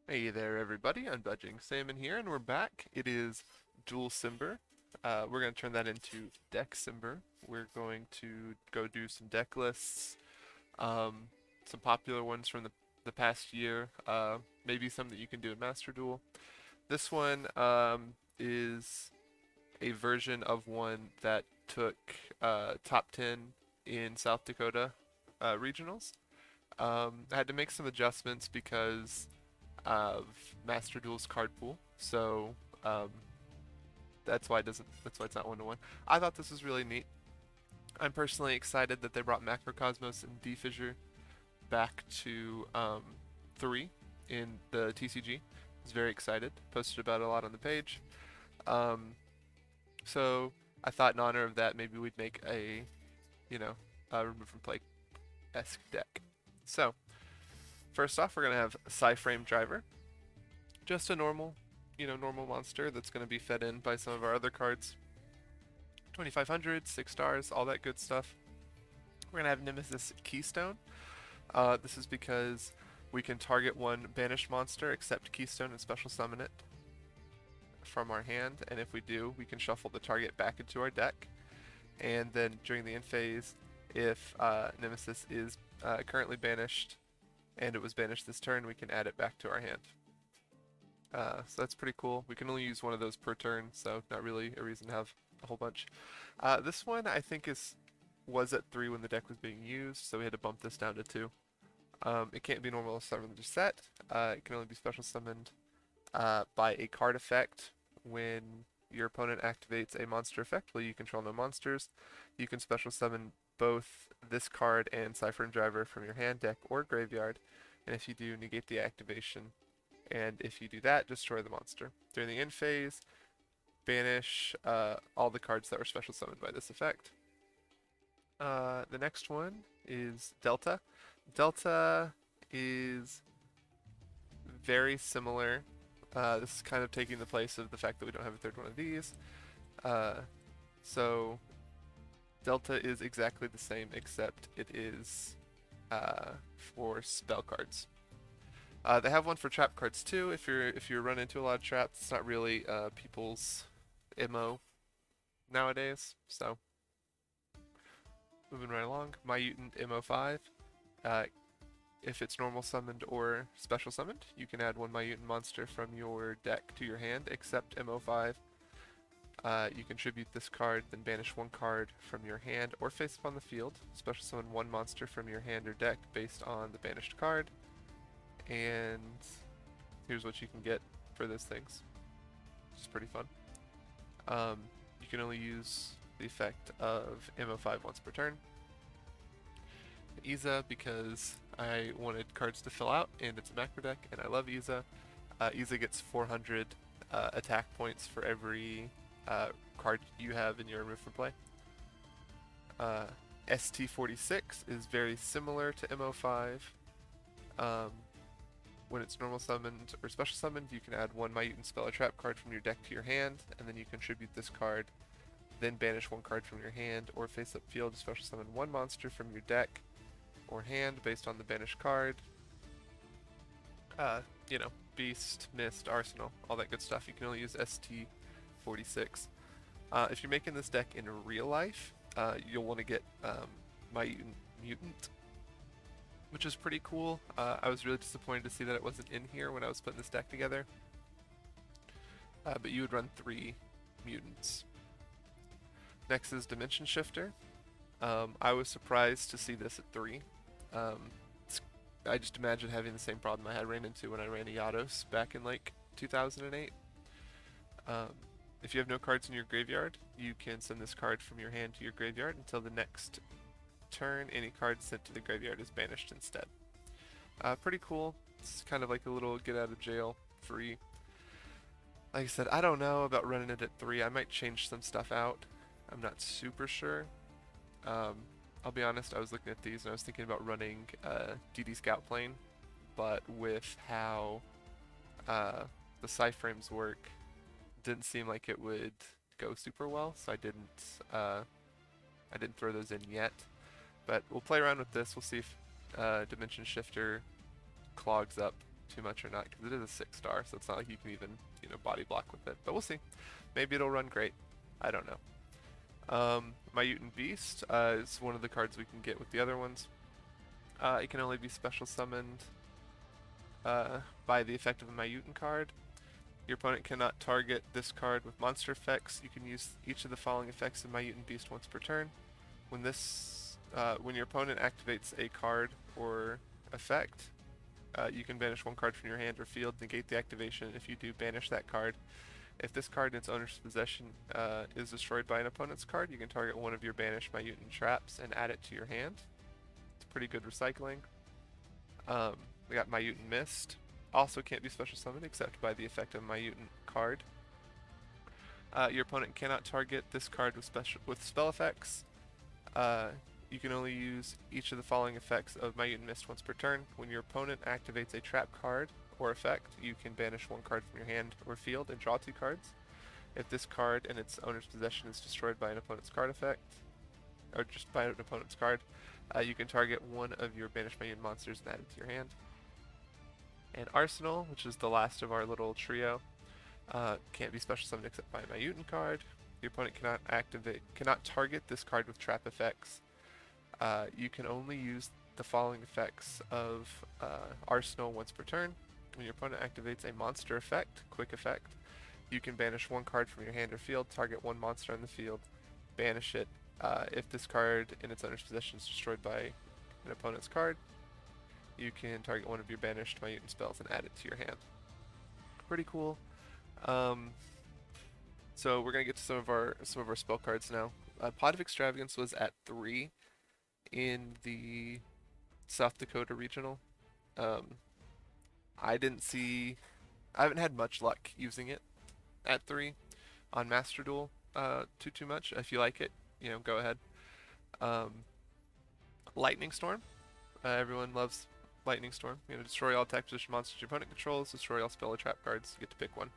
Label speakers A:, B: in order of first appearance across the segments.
A: Hey there, everybody. Unbudging Salmon here, and we're back. It is Duel Simber. We're going to turn that into Deck Simber. We're going to go do some deck lists, um, some popular ones from the past year, maybe some that you can do in Master Duel. This one is a version of one that took top 10 in South Dakota regionals. I had to make some adjustments because of Master Duel's card pool. So um, that's why it's not 1-to-1. I thought this was really neat. I'm personally excited that they brought Macrocosmos and D-Fissure back to 3 in the TCG. I was very excited. Posted about it a lot on the page. Um, so I thought in honor of that, maybe we'd make you know, a remove from play-esque deck. So first off, we're gonna have Psyframe Driver. Just a normal monster that's going to be fed in by some of our other cards. 2500, 6 stars, all that good stuff. We're going to have Nemesis Keystone. This is because we can target one banished monster, except Keystone, and special summon it from our hand. And if we do, we can shuffle the target back into our deck. And then during the end phase, if Nemesis is currently banished and it was banished this turn, we can add it back to our hand. So that's pretty cool. We can only use one of those per turn, so not really a reason to have a whole bunch. This one I think was at 3 when the deck was being used, so we had to bump this down to 2. It can't be normal summoned or set. It can only be special summoned by a card effect when your opponent activates a monster effect while you control no monsters. You can special summon both this card and Cypher and Driver from your hand, deck, or graveyard, and if you do, negate the activation. And if you do that, destroy the monster. During the end phase, banish all the cards that were special summoned by this effect. The next one is Delta. Delta is very similar. This is kind of taking the place of the fact that we don't have a third one of these. So Delta is exactly the same, except it is for spell cards. They have one for trap cards too. If you run into a lot of traps, it's not really people's MO nowadays. So moving right along, Myutant MO5. Uh, if it's normal summoned or special summoned, you can add one Myutant monster from your deck to your hand, except MO5. You contribute this card, then banish one card from your hand or face up on the field. Special summon one monster from your hand or deck based on the banished card. And here's what you can get for those things, which is pretty fun. You can only use the effect of MO5 once per turn. Iza, because I wanted cards to fill out, and it's a macro deck, and I love Iza. Iza gets 400 attack points for every card you have in your remove from play. ST46 is very similar to MO5. When it's normal summoned or special summoned, you can add one Myutant spell or trap card from your deck to your hand, and then you contribute this card, then banish one card from your hand, or face up field to special summon one monster from your deck or hand based on the banished card. Beast, Mist, Arsenal, all that good stuff. You can only use ST46. If you're making this deck in real life, you'll want to get Mutant, which is pretty cool. I was really disappointed to see that it wasn't in here when I was putting this deck together. But you would run 3 mutants. Next is Dimension Shifter. I was surprised to see this at 3. I just imagine having the same problem I had ran into when I ran Yugioh back in like 2008. If you have no cards in your graveyard, you can send this card from your hand to your graveyard until the next turn. Any card sent to the graveyard is banished instead. Pretty cool. It's kind of like a little get out of jail free. Like I said, I don't know about running it at 3. I might change some stuff out. I'm not super sure. I'll be honest, I was looking at these and I was thinking about running DD Scout Plane, but with how the Psyframes work, didn't seem like it would go super well, so I didn't throw those in yet. But we'll play around with this. We'll see if Dimension Shifter clogs up too much or not, because it is a 6-star, so it's not like you can even, you know, body block with it. But we'll see. Maybe it'll run great. I don't know. Myutant Beast is one of the cards we can get with the other ones. It can only be special summoned by the effect of a Myutant card. Your opponent cannot target this card with monster effects. You can use each of the following effects of Myutant Beast once per turn. When your opponent activates a card or effect, you can banish one card from your hand or field, negate the activation. If you do, banish that card. If this card in its owner's possession is destroyed by an opponent's card, you can target one of your banished Myutant traps and add it to your hand. It's pretty good recycling. We got Myutant Mist. Also can't be special summoned except by the effect of Myutant card. Your opponent cannot target this card with spell effects. You can only use each of the following effects of Myutant Mist once per turn. When your opponent activates a trap card or effect, you can banish one card from your hand or field and draw 2 cards. If this card in its owner's possession is destroyed by an opponent's card effect, or just by an opponent's card, you can target one of your banished Myutant monsters and add it to your hand. And Arsenal, which is the last of our little trio, can't be special summoned except by a Myutant card. Your opponent cannot target this card with trap effects. You can only use the following effects of Arsenal once per turn. When your opponent activates a monster effect, quick effect, you can banish one card from your hand or field, target one monster on the field, banish it. If this card in its owner's possession is destroyed by an opponent's card, you can target one of your banished Myutant spells and add it to your hand. Pretty cool. So we're gonna get to some of our spell cards now. Pot of Extravagance was at 3 in the South Dakota regional. I haven't had much luck using it at 3 on Master Duel too much. If you like it, you know, go ahead. Lightning Storm. Everyone loves Lightning Storm. You know, destroy all attack position monsters your opponent controls, destroy all spell or trap cards. You get to pick one.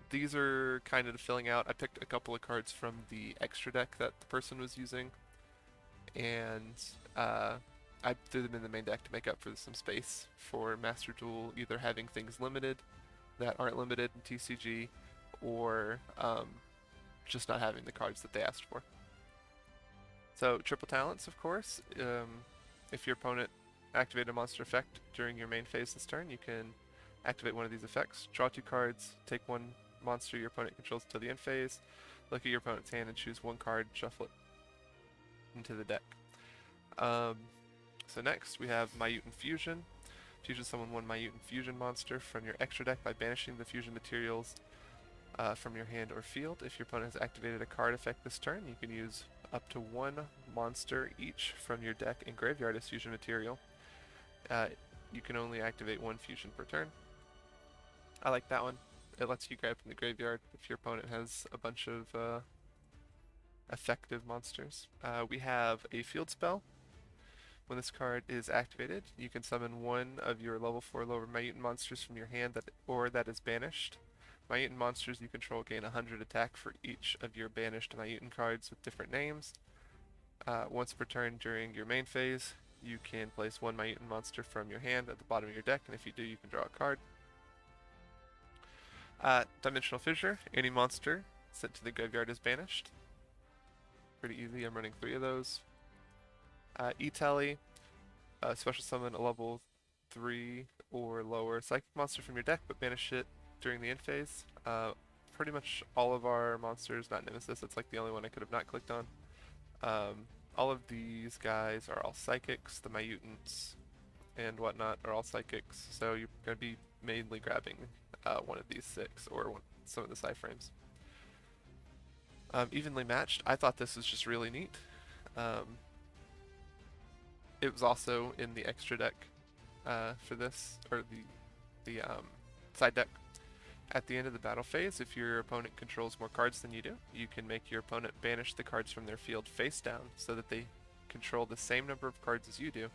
A: These are kind of filling out. I picked a couple of cards from the extra deck that the person was using, and I threw them in the main deck to make up for some space for Master Duel, either having things limited that aren't limited in TCG, or just not having the cards that they asked for. So triple talents, of course. If your opponent activated a monster effect during your main phase this turn, you can activate one of these effects, draw 2 cards, take one monster your opponent controls until the end phase, look at your opponent's hand and choose one card, shuffle it into the deck. So next we have Myutant Fusion. Fusion summon one Myutant Fusion monster from your extra deck by banishing the fusion materials from your hand or field. If your opponent has activated a card effect this turn, you can use up to 1 monster each from your deck and graveyard as fusion material. You can only activate 1 fusion per turn. I like that one. It lets you grab from the graveyard if your opponent has a bunch of effective monsters. We have a field spell. When this card is activated, you can summon one of your level 4 lower Myutant monsters from your hand that is banished. Myutant monsters you control gain 100 attack for each of your banished Myutant cards with different names. Once per turn during your main phase, you can place 1 Myutant monster from your hand at the bottom of your deck, and if you do, you can draw a card. Dimensional Fissure. Any monster sent to the graveyard is banished. Pretty easy. I'm running 3 of those. E-Tele. Special summon a level 3 or lower psychic monster from your deck, but banish it during the end phase. Pretty much all of our monsters, not Nemesis, that's like the only one I could have not clicked on. All of these guys are all psychics. The Myutants and whatnot are all psychics, so you're going to be mainly grabbing one of these 6 or some of the Psyframes. Evenly Matched. I thought this was just really neat. It was also in the extra deck for this, or the side deck. At the end of the battle phase, if your opponent controls more cards than you do, you can make your opponent banish the cards from their field face down so that they control the same number of cards as you do.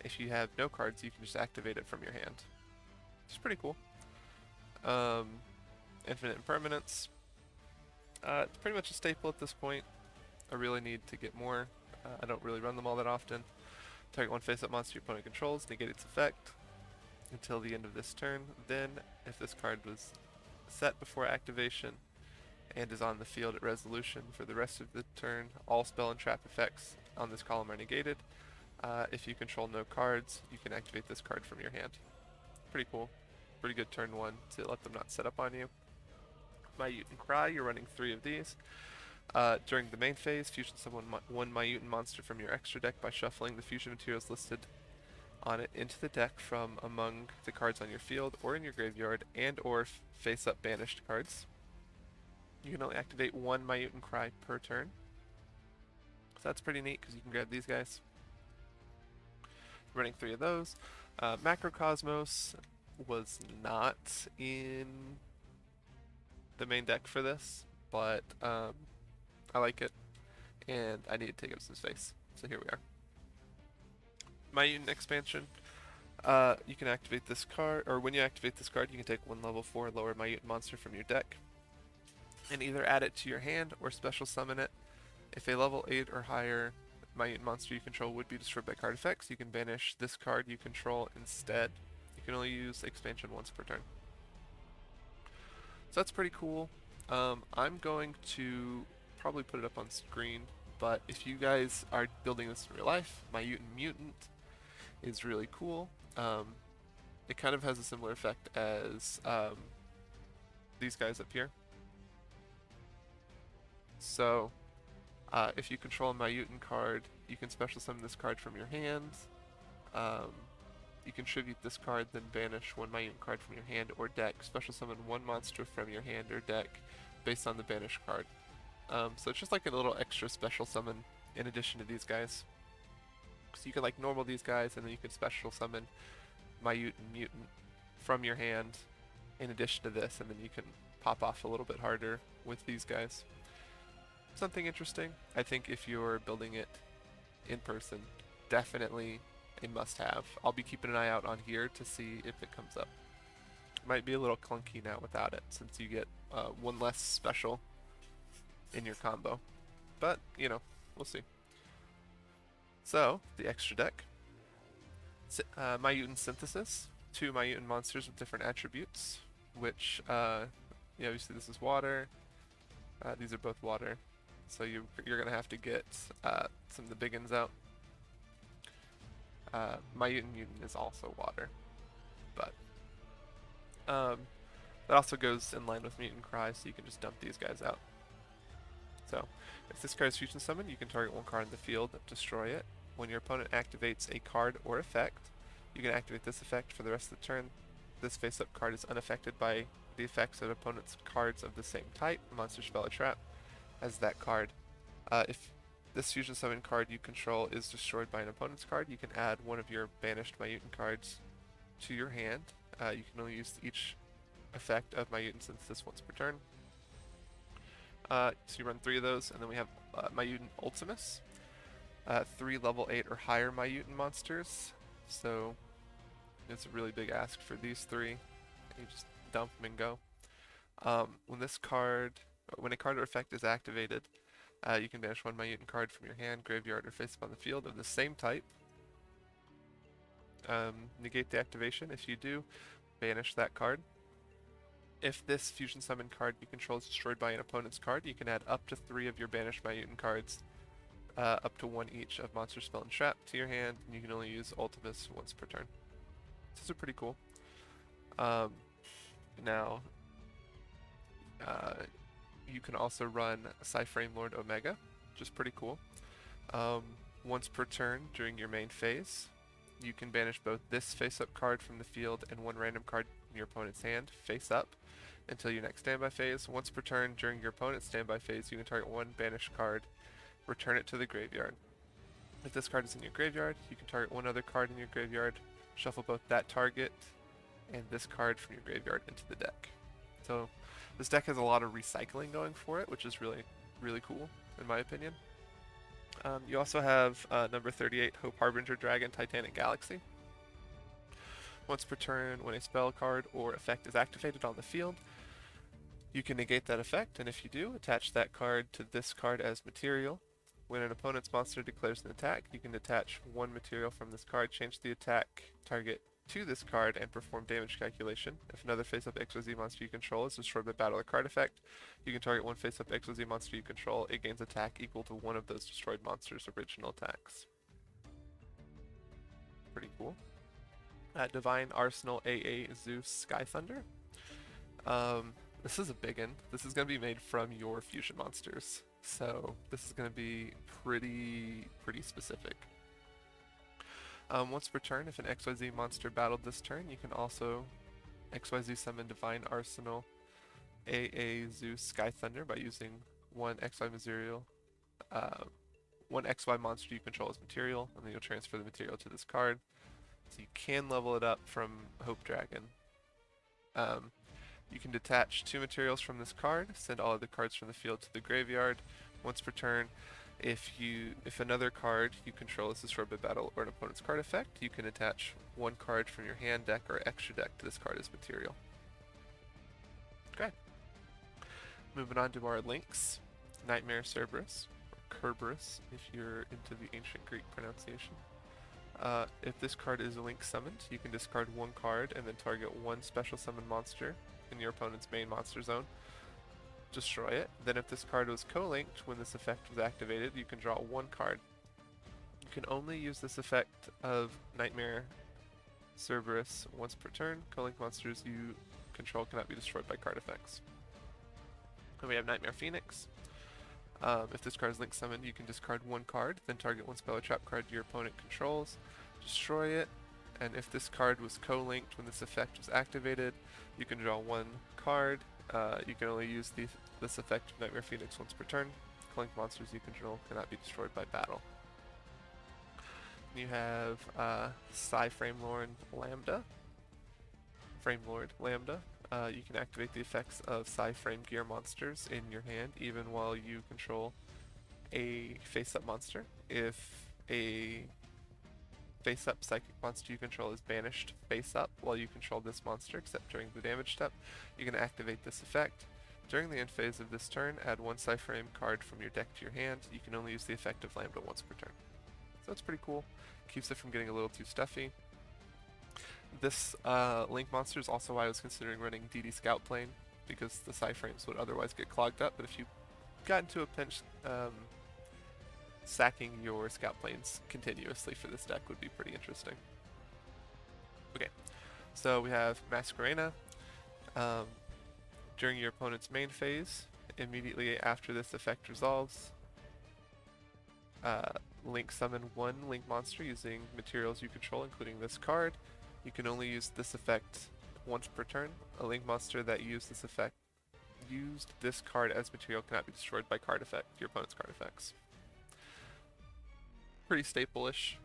A: If you have no cards, you can just activate it from your hand. It's pretty cool. Infinite Impermanence. It's pretty much a staple at this point. I really need to get more. I don't really run them all that often. Target one face-up monster your opponent controls, negate its effect until the end of this turn. Then, if this card was set before activation and is on the field at resolution for the rest of the turn, all spell and trap effects on this column are negated. If you control no cards, you can activate this card from your hand. Pretty cool. Pretty good turn one to let them not set up on you. Myutant Cry, you're running 3 of these. During the main phase, fusion summon one Myutant monster from your extra deck by shuffling the fusion materials listed on it into the deck from among the cards on your field or in your graveyard, and or face-up banished cards. You can only activate one Myutant Cry per turn. So that's pretty neat because you can grab these guys. Running 3 of those. Macrocosmos was not in the main deck for this, but I like it, and I need to take up some space. So here we are. Myutant expansion. You can activate this card, or when you activate this card, you can take one level 4 lower Myutant monster from your deck and either add it to your hand or special summon it. If a level 8 or higher Myutant monster you control would be destroyed by card effects, you can banish this card you control instead. You can only use expansion once per turn. So that's pretty cool. I'm going to probably put it up on screen, but if you guys are building this in real life, Myutant is really cool. It kind of has a similar effect as these guys up here. So if you control a Myutant card, you can special summon this card from your hand. You can tribute this card, then banish one Myutant card from your hand or deck. Special summon one monster from your hand or deck based on the banished card. So it's just like a little extra special summon in addition to these guys. So you can like normal these guys, and then you can special summon Mutant from your hand in addition to this, and then you can pop off a little bit harder with these guys. Something interesting. I think if you're building it in person, definitely a must-have. I'll be keeping an eye out on here to see if it comes up. Might be a little clunky now without it, since you get one less special in your combo. But, you know, we'll see. So, the extra deck. Myutant Synthesis. 2 Myutant monsters with different attributes, which, obviously this is water. These are both water. So you're going to have to get some of the big ones out. Myutant is also water. But that also goes in line with Mutant Cry, so you can just dump these guys out. So, if this card is fusion summoned, you can target one card in the field, destroy it. When your opponent activates a card or effect, you can activate this effect for the rest of the turn. This face-up card is unaffected by the effects of opponent's cards of the same type, monster, spell, or trap, as that card. If this fusion summon card you control is destroyed by an opponent's card, you can add one of your banished Myutant cards to your hand. You can only use each effect of Myutant Synthesis once per turn. So you run 3 of those, and then we have Myutant Ultimus. 3 level 8 or higher Myutant monsters. So it's a really big ask for these 3. You just dump them and go. When a card or effect is activated, you can banish one Myutant card from your hand, graveyard, or face up on the field of the same type. Negate the activation. If you do, banish that card. If this fusion summon card you control is destroyed by an opponent's card, you can add up to 3 of your banished Myutant cards, up to 1 each of monster, spell, and trap to your hand, and you can only use Ultimus once per turn. These are pretty cool. Now, you can also run Psyframe Lord Omega, which is pretty cool. Once per turn during your main phase, you can banish both this face-up card from the field and one random card in your opponent's hand, face up, until your next standby phase. Once per turn during your opponent's standby phase, you can target one banished card, return it to the graveyard. If this card is in your graveyard, you can target one other card in your graveyard, shuffle both that target and this card from your graveyard into the deck. So this deck has a lot of recycling going for it, which is really, really cool, in my opinion. You also have number 38, Hope Harbinger Dragon Titanic Galaxy. Once per turn, when a spell card or effect is activated on the field, you can negate that effect, and if you do, attach that card to this card as material. When an opponent's monster declares an attack, you can detach one material from this card, change the attack target to this card, and perform damage calculation. If another face-up XYZ monster you control is destroyed by battle or card effect, you can target one face-up XYZ monster you control. It gains attack equal to one of those destroyed monsters' original attacks. Pretty cool. Divine Arsenal AA Zeus Sky Thunder. This is a big one. This is going to be made from your fusion monsters. So this is going to be pretty specific. Once per turn, if an XYZ monster battled this turn, you can also XYZ summon Divine Arsenal AA Zeus Sky Thunder by using one XY material, one XY monster you control as material, and then you'll transfer the material to this card. So you can level it up from Hope Dragon. You can detach two materials from this card, send all of the cards from the field to the graveyard. Once per turn, if another card you control is destroyed by battle or an opponent's card effect, you can attach one card from your hand, deck, or extra deck to this card as material. Okay. Moving on to our links. Nightmare Cerberus, or Kerberos if you're into the ancient Greek pronunciation. If this card is link summoned, you can discard one card and then target one special summon monster in your opponent's main monster zone. Destroy it. Then if this card was co-linked when this effect was activated, you can draw one card. You can only use this effect of Nightmare Cerberus once per turn. Co-linked monsters you control cannot be destroyed by card effects. And we have Nightmare Phoenix. If this card is link summoned, you can discard one card, then target one spell or trap card your opponent controls, destroy it, and if this card was co-linked when this effect was activated, you can draw one card. You can only use this effect of Nightmare Phoenix once per turn. Co-linked monsters you control cannot be destroyed by battle. You have Framelord Lambda. You can activate the effects of Frame Gear monsters in your hand even while you control a face-up monster. If a face-up psychic monster you control is banished face-up while you control this monster, except during the damage step, you can activate this effect. During the end phase of this turn, add one Frame card from your deck to your hand. You can only use the effect of Lambda once per turn. So it's pretty cool. Keeps it from getting a little too stuffy. This link monster is also why I was considering running DD Scout Plane, because the Frames would otherwise get clogged up, but if you got into a pinch, sacking your Scout Planes continuously for this deck would be pretty interesting. Okay, so we have Masquerena. During your opponent's main phase, immediately after this effect resolves, link summon one link monster using materials you control, including this card. You can only use this effect once per turn. A link monster that used this card as material cannot be destroyed by your opponent's card effects. Pretty staple-ish.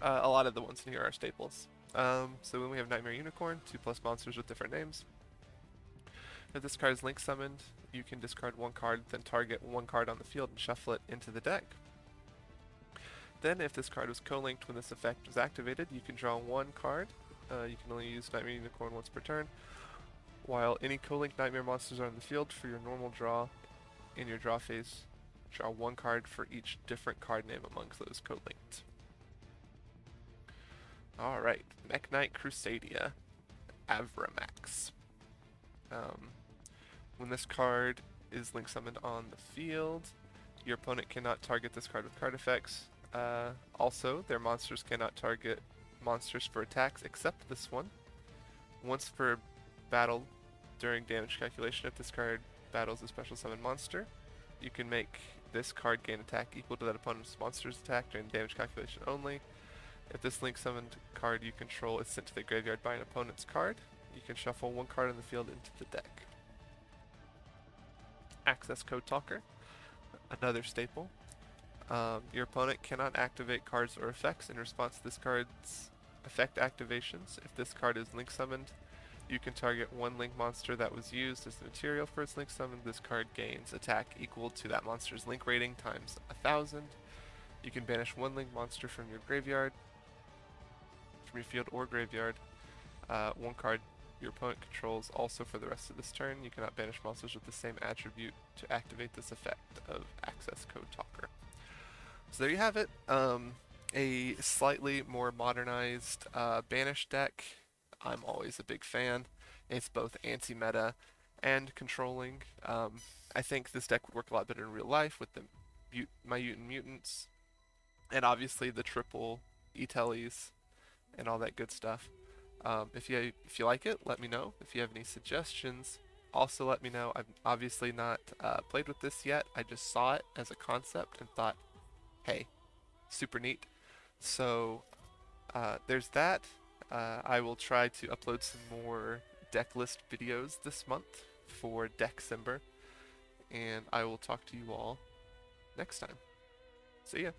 A: A lot of the ones in here are staples. So then we have Nightmare Unicorn, 2+ monsters with different names. If this card is link summoned, you can discard one card, then target one card on the field and shuffle it into the deck. Then, if this card was co-linked when this effect was activated, you can draw one card. You can only use Nightmare Unicorn once per turn. While any co-linked Nightmare monsters are on the field, for your normal draw, in your draw phase, draw one card for each different card name amongst those co-linked. Alright, Mech Knight Crusadia, Avramax. When this card is link summoned on the field, your opponent cannot target this card with card effects. Also, their monsters cannot target monsters for attacks except this one. Once per battle during damage calculation, if this card battles a special summon monster, you can make this card gain attack equal to that opponent's monster's attack during damage calculation only. If this link summoned card you control is sent to the graveyard by an opponent's card, you can shuffle one card on the field into the deck. Access Code Talker, another staple. Your opponent cannot activate cards or effects in response to this card's effect activations. If this card is link summoned, you can target one link monster that was used as the material for its link summon. This card gains attack equal to that monster's link rating times 1,000. You can banish one link monster from your graveyard, from your field or graveyard. One card your opponent controls also for the rest of this turn. You cannot banish monsters with the same attribute to activate this effect of Access Code Talker. So there you have it. A slightly more modernized banish deck. I'm always a big fan. It's both anti-meta and controlling. I think this deck would work a lot better in real life with the Myutant mutants, and obviously the triple E-Tellies and all that good stuff. If you like it, let me know. If you have any suggestions, also let me know. I've obviously not played with this yet. I just saw it as a concept and thought, hey, super neat. So there's that. I will try to upload some more deck list videos this month for December, and I will talk to you all next time. See ya.